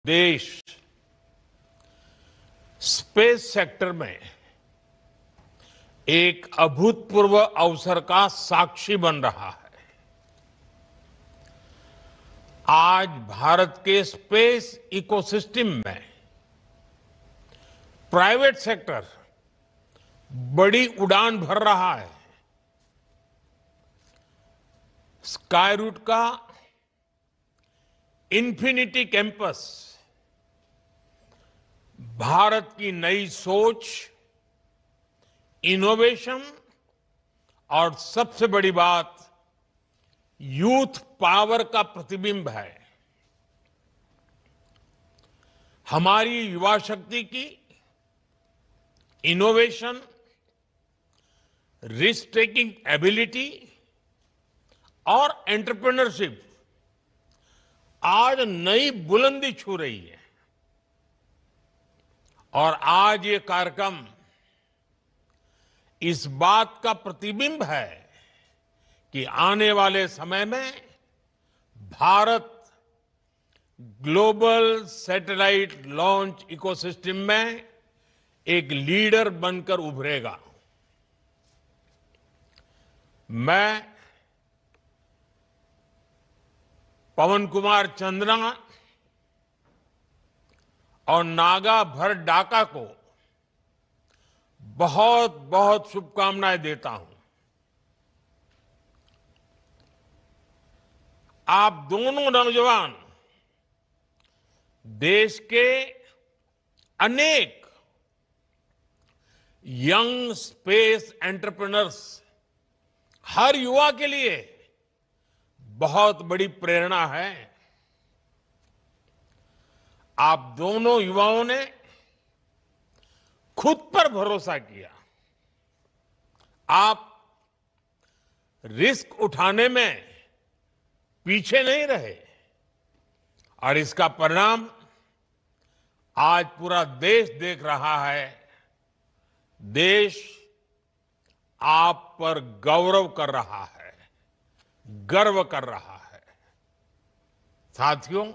देश space sector में एक अभूतपूर्व अवसर का साक्षी बन रहा है। आज भारत के स्पेस इकोसिस्टम में प्राइवेट सेक्टर बड़ी उड़ान भर रहा है। स्काई रूट का इन्फिनिटी कैंपस भारत की नई सोच, इनोवेशन और सबसे बड़ी बात यूथ पावर का प्रतिबिंब है। हमारी युवा शक्ति की इनोवेशन, रिस्क टेकिंग एबिलिटी और एंटरप्रेन्योरशिप आज नई बुलंदी छू रही है। और आज ये कार्यक्रम इस बात का प्रतिबिंब है कि आने वाले समय में Bharat global satellite launch ecosystem में एक लीडर बनकर उभरेगा। मैं पवन कुमार चंद्रा और नागा भर डाका को बहुत बहुत शुभकामनाएं देता हूं। आप दोनों नौजवान देश के अनेक यंग स्पेस एंटरप्रेन्योर्स, हर युवा के लिए बहुत बड़ी प्रेरणा है। आप दोनों युवाओं ने खुद पर भरोसा किया। आप रिस्क उठाने में पीछे नहीं रहे और इसका परिणाम आज पूरा देश देख रहा है। देश आप पर गौरव कर रहा है, गर्व कर रहा है। साथियों,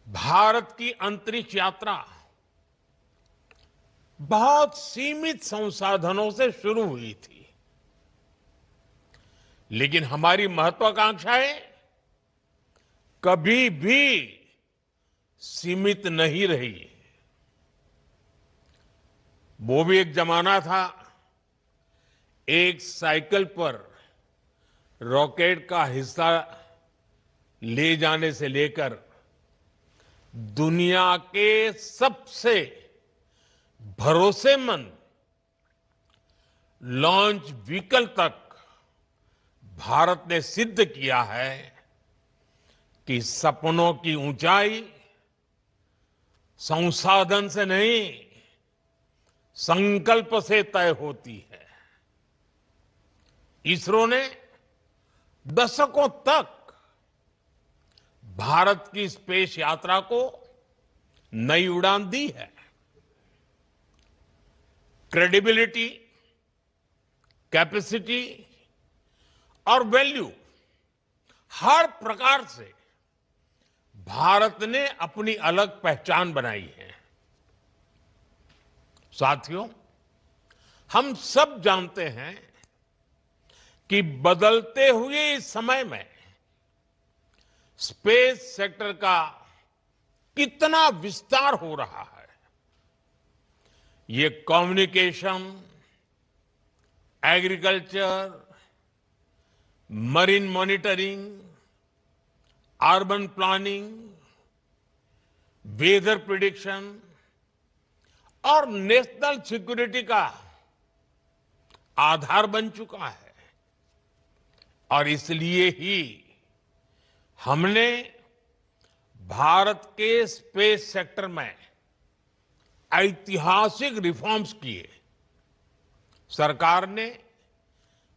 भारत की अंतरिक्ष यात्रा बहुत सीमित संसाधनों से शुरू हुई थी, लेकिन हमारी महत्वाकांक्षाएं कभी भी सीमित नहीं रही। वो भी एक जमाना था, एक साइकिल पर रॉकेट का हिस्सा ले जाने से लेकर दुनिया के सबसे भरोसेमंद लॉन्च व्हीकल तक भारत ने सिद्ध किया है कि सपनों की ऊंचाई संसाधन से नहीं, संकल्प से तय होती है। इसरो ने दशकों तक भारत की स्पेस यात्रा को नई उड़ान दी है। क्रेडिबिलिटी, कैपेसिटी और वैल्यू, हर प्रकार से भारत ने अपनी अलग पहचान बनाई है। साथियों, हम सब जानते हैं कि बदलते हुए इस समय में स्पेस सेक्टर का कितना विस्तार हो रहा है। ये communication, agriculture, marine monitoring, urban planning, weather prediction और नेशनल सिक्योरिटी का आधार बन चुका है। और इसलिए ही हमने भारत के स्पेस सेक्टर में ऐतिहासिक रिफॉर्म्स किए। सरकार ने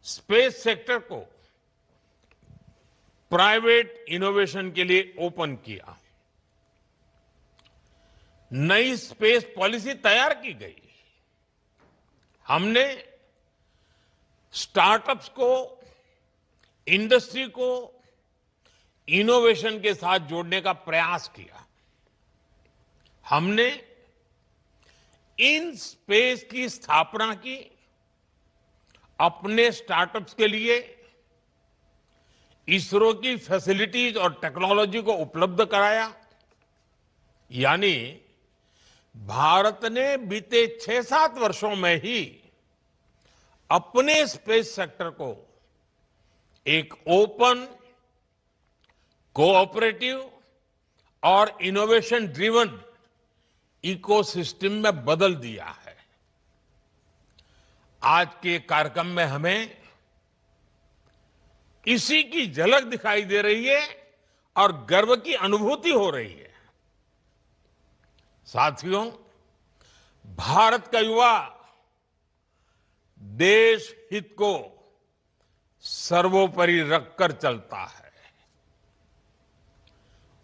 स्पेस सेक्टर को प्राइवेट इनोवेशन के लिए ओपन किया। नई स्पेस पॉलिसी तैयार की गई। हमने स्टार्टअप्स को, इंडस्ट्री को इनोवेशन के साथ जोड़ने का प्रयास किया। हमने इन स्पेस की स्थापना की, अपने स्टार्टअप्स के लिए इसरो की फैसिलिटीज और टेक्नोलॉजी को उपलब्ध कराया। यानी भारत ने बीते 6-7 वर्षों में ही अपने स्पेस सेक्टर को एक ओपन, कोऑपरेटिव और इनोवेशन ड्रिवन इकोसिस्टम में बदल दिया है। आज के कार्यक्रम में हमें इसी की झलक दिखाई दे रही है और गर्व की अनुभूति हो रही है। साथियों, भारत का युवा देश हित को सर्वोपरि रखकर चलता है।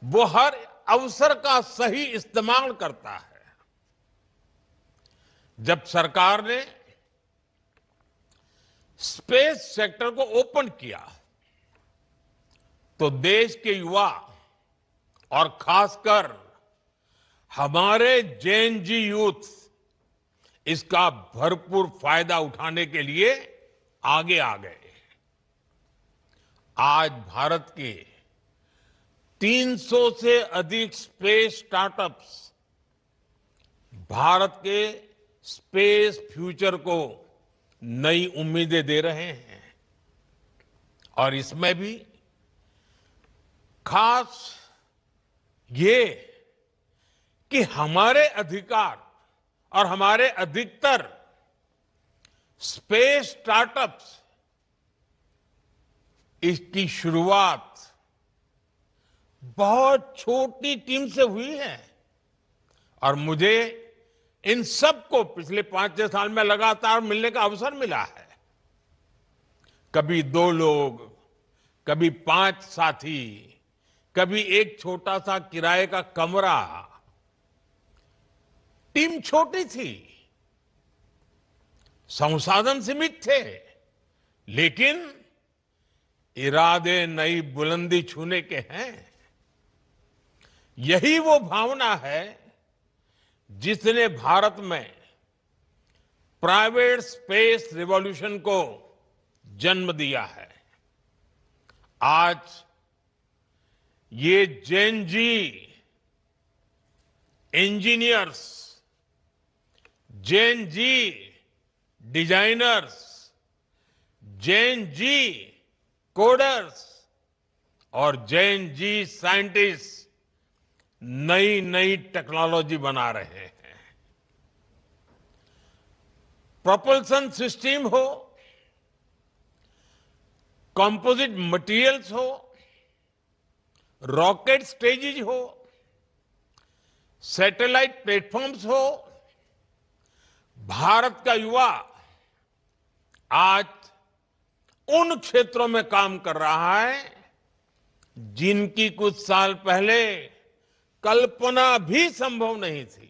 वो हर अवसर का सही इस्तेमाल करता है। जब सरकार ने स्पेस सेक्टर को ओपन किया तो देश के युवा और खासकर हमारे जेन जी यूथ इसका भरपूर फायदा उठाने के लिए आगे आ गए। आज भारत के 300 से अधिक स्पेस स्टार्टअप्स भारत के स्पेस फ्यूचर को नई उम्मीदें दे रहे हैं। और इसमें भी खास ये कि हमारे अधिकार और हमारे अधिकतर स्पेस स्टार्टअप्स इसकी शुरुआत बहुत छोटी टीम से हुई है। और मुझे इन सबको पिछले 5-6 साल में लगातार मिलने का अवसर मिला है। कभी 2 लोग, कभी 5 साथी, कभी एक छोटा सा किराए का कमरा। टीम छोटी थी, संसाधन सीमित थे, लेकिन इरादे नई बुलंदी छूने के हैं। यही वो भावना है जिसने भारत में प्राइवेट स्पेस रिवॉल्यूशन को जन्म दिया है। आज ये जेन जी इंजीनियर्स, जेन जी डिजाइनर्स, जेन जी कोडर्स और जेन जी साइंटिस्ट नई नई टेक्नोलॉजी बना रहे हैं। प्रोपल्सन सिस्टम हो, कंपोजिट मटेरियल्स हो, रॉकेट स्टेजेज हो, सैटेलाइट प्लेटफॉर्म्स हो, भारत का युवा आज उन क्षेत्रों में काम कर रहा है जिनकी कुछ साल पहले कल्पना भी संभव नहीं थी।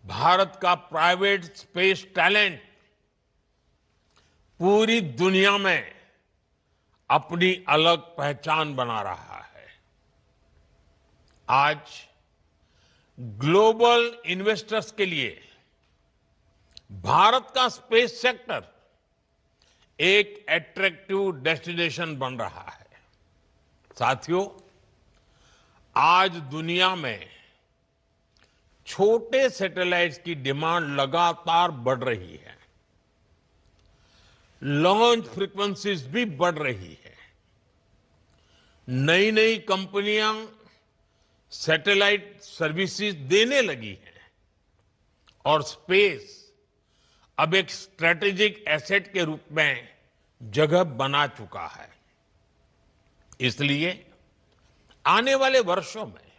भारत का प्राइवेट स्पेस टैलेंट पूरी दुनिया में अपनी अलग पहचान बना रहा है। आज ग्लोबल इन्वेस्टर्स के लिए भारत का स्पेस सेक्टर एक अट्रैक्टिव डेस्टिनेशन बन रहा है। साथियों, आज दुनिया में छोटे सैटेलाइट्स की डिमांड लगातार बढ़ रही है। लॉन्च फ्रीक्वेंसीज भी बढ़ रही है। नई नई कंपनियां सैटेलाइट सर्विसेज देने लगी हैं और स्पेस अब एक स्ट्रेटेजिक एसेट के रूप में जगह बना चुका है। इसलिए आने वाले वर्षों में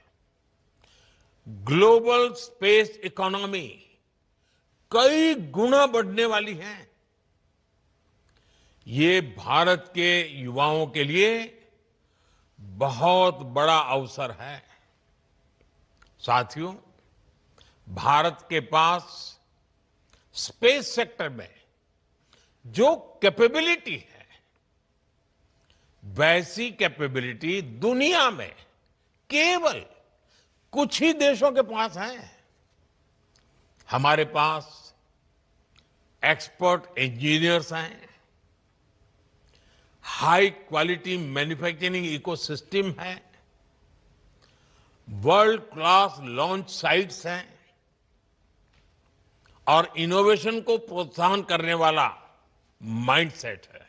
ग्लोबल स्पेस इकोनॉमी कई गुना बढ़ने वाली है। ये भारत के युवाओं के लिए बहुत बड़ा अवसर है। साथियों, भारत के पास स्पेस सेक्टर में जो कैपेबिलिटी है, वैसी कैपेबिलिटी दुनिया में केवल कुछ ही देशों के पास है। हमारे पास एक्सपर्ट इंजीनियर्स हैं, हाई क्वालिटी मैन्युफैक्चरिंग इकोसिस्टम है, वर्ल्ड क्लास लॉन्च साइट्स हैं और इनोवेशन को प्रोत्साहन करने वाला माइंडसेट है।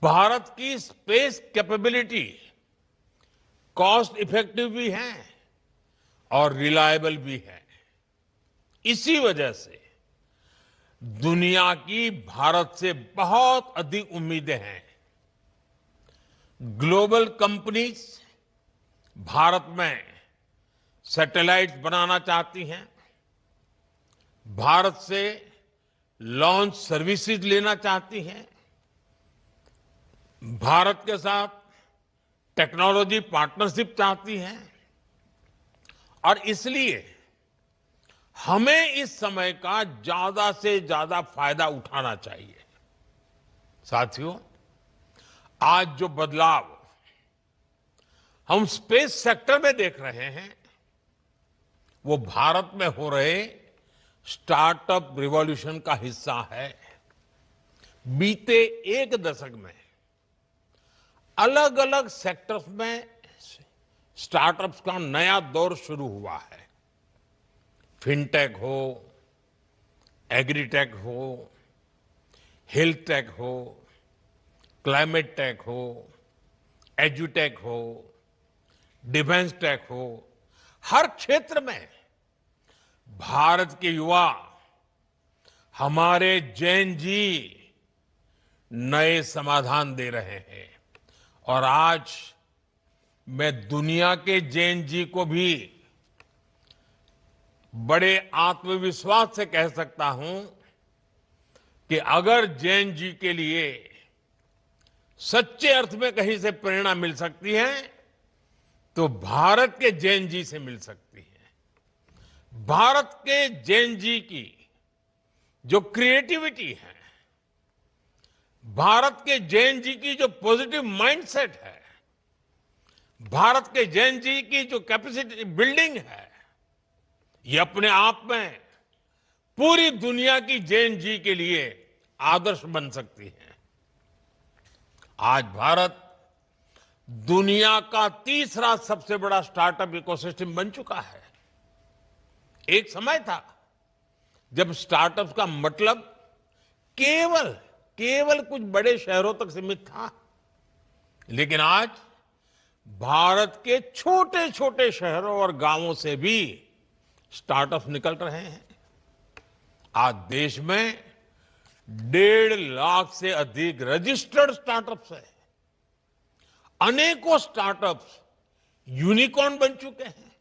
भारत की स्पेस कैपेबिलिटी कॉस्ट इफेक्टिव भी है और रिलायबल भी है। इसी वजह से दुनिया की भारत से बहुत अधिक उम्मीदें हैं। ग्लोबल कंपनीज भारत में सैटेलाइट बनाना चाहती हैं, भारत से लॉन्च सर्विसेज लेना चाहती हैं, भारत के साथ टेक्नोलॉजी पार्टनरशिप चाहती हैं और इसलिए हमें इस समय का ज्यादा से ज्यादा फायदा उठाना चाहिए। साथियों, आज जो बदलाव हम स्पेस सेक्टर में देख रहे हैं वो भारत में हो रहे स्टार्टअप रिवॉल्यूशन का हिस्सा है। बीते एक दशक में अलग अलग सेक्टर्स में स्टार्टअप्स का नया दौर शुरू हुआ है। फिनटेक हो, एग्रीटेक हो, हेल्थ टेक हो, क्लाइमेट टेक हो, एजुटेक हो, डिफेंस टेक हो, हर क्षेत्र में भारत के युवा, हमारे जैन जी नए समाधान दे रहे हैं और आज मैं दुनिया के जैन जी को भी बड़े आत्मविश्वास से कह सकता हूं कि अगर जैन जी के लिए सच्चे अर्थ में कहीं से प्रेरणा मिल सकती है तो भारत के जैन जी से मिल सकती है। भारत के जैन जी की जो क्रिएटिविटी है, भारत के जैन जी की जो पॉजिटिव माइंडसेट है, भारत के जैन जी की जो कैपेसिटी बिल्डिंग है, ये अपने आप में पूरी दुनिया की जैन जी के लिए आदर्श बन सकती है। आज भारत दुनिया का तीसरा सबसे बड़ा स्टार्टअप इकोसिस्टम बन चुका है। एक समय था जब स्टार्टअप का मतलब केवल कुछ बड़े शहरों तक सीमित था, लेकिन आज भारत के छोटे छोटे शहरों और गांवों से भी स्टार्टअप निकल रहे हैं। आज देश में 1.5 लाख से अधिक रजिस्टर्ड स्टार्टअप्स है। अनेकों स्टार्टअप्स यूनिकॉर्न बन चुके हैं।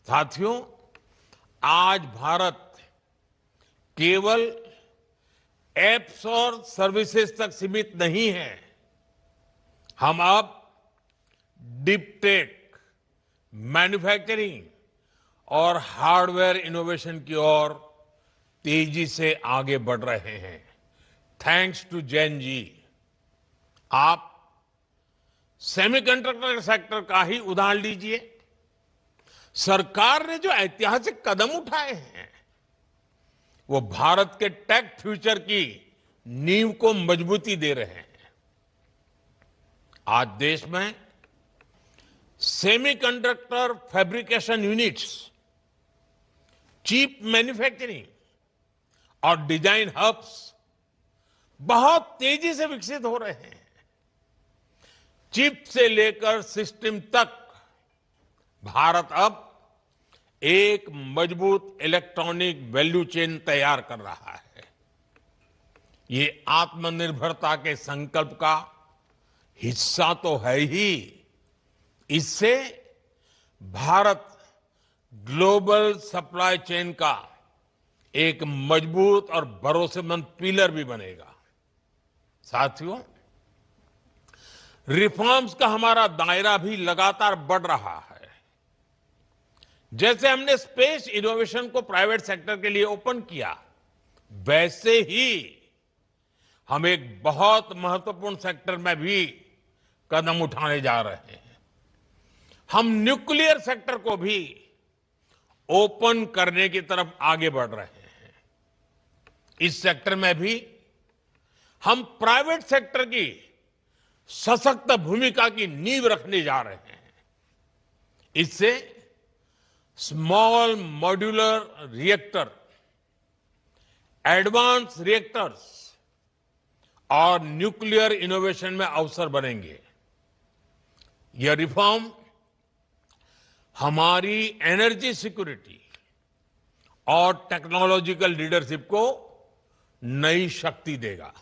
साथियों, आज भारत केवल एप्स और सर्विसेज तक सीमित नहीं है। हम अब डीप टेक, मैन्युफैक्चरिंग और हार्डवेयर इनोवेशन की ओर तेजी से आगे बढ़ रहे हैं। Thanks to Jain ji. आप सेमीकंडक्टर सेक्टर का ही उदाहरण लीजिए। सरकार ने जो ऐतिहासिक कदम उठाए हैं वो भारत के टेक फ्यूचर की नींव को मजबूती दे रहे हैं। आज देश में semiconductor fabrication units, chip manufacturing और डिजाइन हब्स बहुत तेजी से विकसित हो रहे हैं। चिप से लेकर सिस्टम तक भारत अब एक मजबूत इलेक्ट्रॉनिक वैल्यू चेन तैयार कर रहा है। ये आत्मनिर्भरता के संकल्प का हिस्सा तो है ही। इससे भारत ग्लोबल सप्लाई चेन का एक मजबूत और भरोसेमंद पिलर भी बनेगा। साथियों, रिफॉर्म्स का हमारा दायरा भी लगातार बढ़ रहा है। जैसे हमने स्पेस इनोवेशन को प्राइवेट सेक्टर के लिए ओपन किया, वैसे ही हम एक बहुत महत्वपूर्ण सेक्टर में भी कदम उठाने जा रहे हैं। हम न्यूक्लियर सेक्टर को भी ओपन करने की तरफ आगे बढ़ रहे हैं। इस सेक्टर में भी हम प्राइवेट सेक्टर की सशक्त भूमिका की नींव रखने जा रहे हैं। इससे small modular reactor, advance reactors और न्यूक्लियर इनोवेशन में अवसर बनेंगे। यह रिफॉर्म हमारी एनर्जी सिक्योरिटी और टेक्नोलॉजिकल लीडरशिप को नई शक्ति देगा।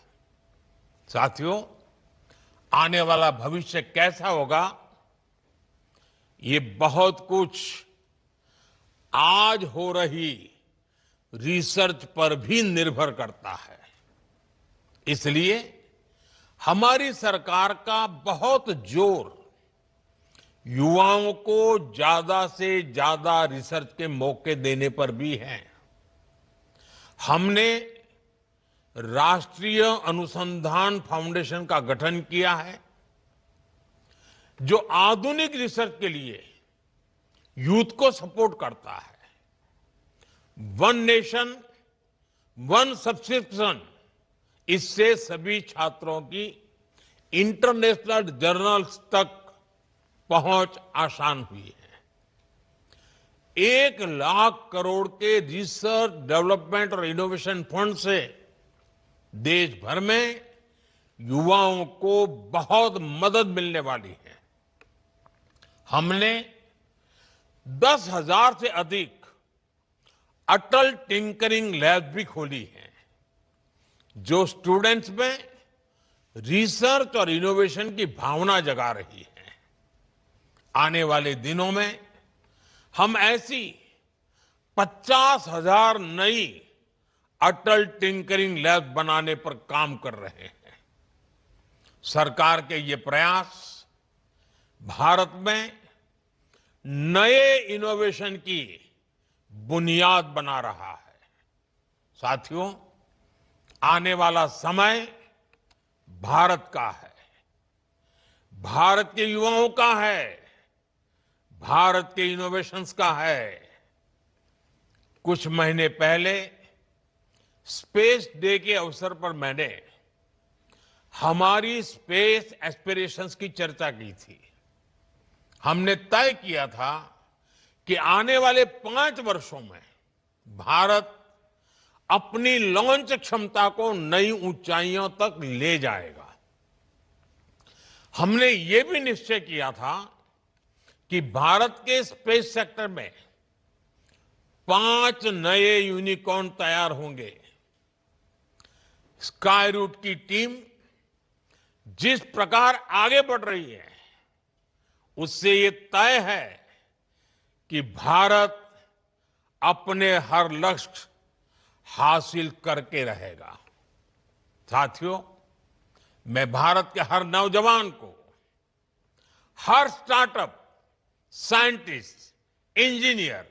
साथियों, आने वाला भविष्य कैसा होगा, ये बहुत कुछ आज हो रही रिसर्च पर भी निर्भर करता है। इसलिए हमारी सरकार का बहुत जोर युवाओं को ज्यादा से ज्यादा रिसर्च के मौके देने पर भी है। हमने राष्ट्रीय अनुसंधान फाउंडेशन का गठन किया है, जो आधुनिक रिसर्च के लिए यूथ को सपोर्ट करता है। वन नेशन वन सब्सक्रिप्शन, इससे सभी छात्रों की इंटरनेशनल जर्नल्स तक पहुंच आसान हुई है। 1,00,000 करोड़ के रिसर्च डेवलपमेंट और इनोवेशन फंड से देश भर में युवाओं को बहुत मदद मिलने वाली है। हमने 10,000 से अधिक अटल टिंकरिंग लैब भी खोली है, जो स्टूडेंट्स में रिसर्च और इनोवेशन की भावना जगा रही है। आने वाले दिनों में हम ऐसी 50,000 नई अटल टिंकरिंग लैब बनाने पर काम कर रहे हैं। सरकार के ये प्रयास भारत में नए इनोवेशन की बुनियाद बना रहा है। साथियों, आने वाला समय भारत का है, भारत के युवाओं का है, भारत के इनोवेशंस का है। कुछ महीने पहले स्पेस डे के अवसर पर मैंने हमारी स्पेस एस्पिरेशंस की चर्चा की थी। हमने तय किया था कि आने वाले 5 वर्षों में भारत अपनी लॉन्च क्षमता को नई ऊंचाइयों तक ले जाएगा। हमने ये भी निश्चय किया था कि भारत के स्पेस सेक्टर में 5 नए यूनिकॉर्न तैयार होंगे। स्काईरूट की टीम जिस प्रकार आगे बढ़ रही है, उससे ये तय है कि भारत अपने हर लक्ष्य हासिल करके रहेगा। साथियों, मैं भारत के हर नौजवान को, हर स्टार्टअप, साइंटिस्ट, इंजीनियर,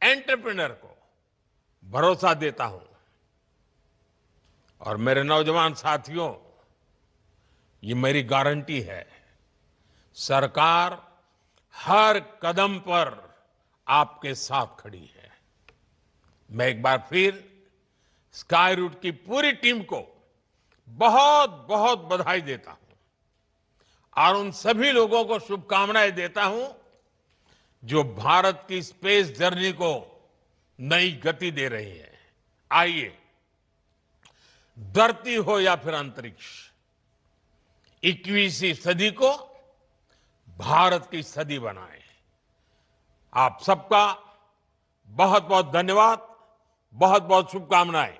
एंटरप्रेन्योर को भरोसा देता हूं। और मेरे नौजवान साथियों, ये मेरी गारंटी है, सरकार हर कदम पर आपके साथ खड़ी है। मैं एक बार फिर स्काईरूट की पूरी टीम को बहुत बहुत बधाई देता हूं और उन सभी लोगों को शुभकामनाएं देता हूं जो भारत की स्पेस जर्नी को नई गति दे रही है। आइए, धरती हो या फिर अंतरिक्ष, 21वीं सदी को भारत की सदी बनाएं। आप सबका बहुत बहुत धन्यवाद, बहुत बहुत शुभकामनाएं।